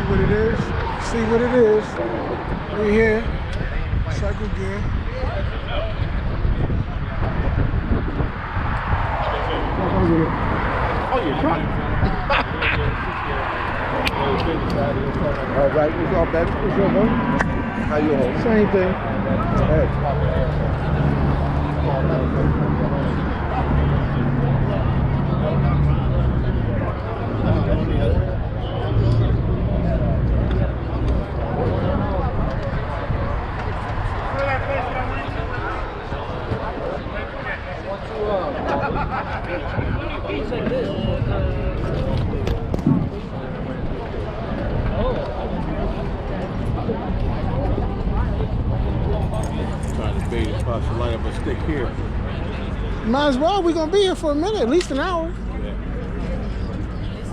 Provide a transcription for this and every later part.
what it is. See what it is. We here. Cycle gear. Oh, you're trying. All right, what's up, baby? What's up, man? How you all? Same thing. Hey. Trying to bait across the light up a stick here. Might as well. We're gonna be here for a minute, at least an hour.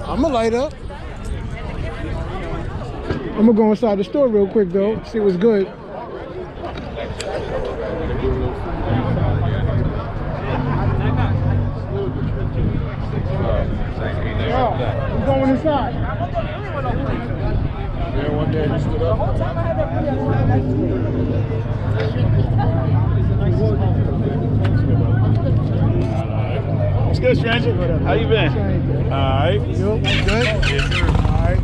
I'ma light up. I'm gonna go inside the store real quick though, see what's good. I'm going inside. Yeah, one day you stood up. What's good, stranger? How you been? All right. You good? Yes, sir. All right.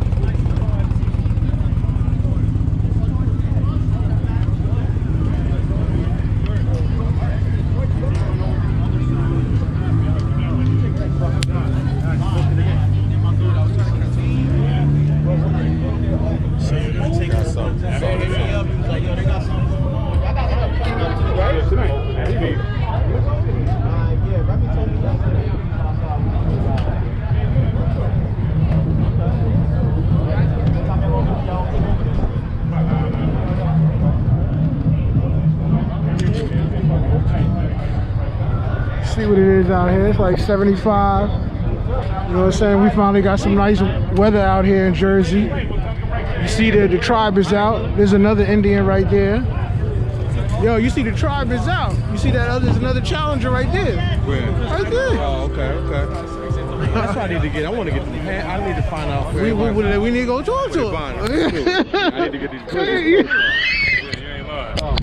See what it is out here. It's like 75. You know what I'm saying? We finally got some nice weather out here in Jersey. You see the tribe is out. There's another Indian right there. Yo, you see the tribe is out. You see that there's another challenger right there. Where? Right there. Oh, okay, okay. That's what I need to get. I want to get the I need to find out where We need to go talk to him. I need to get these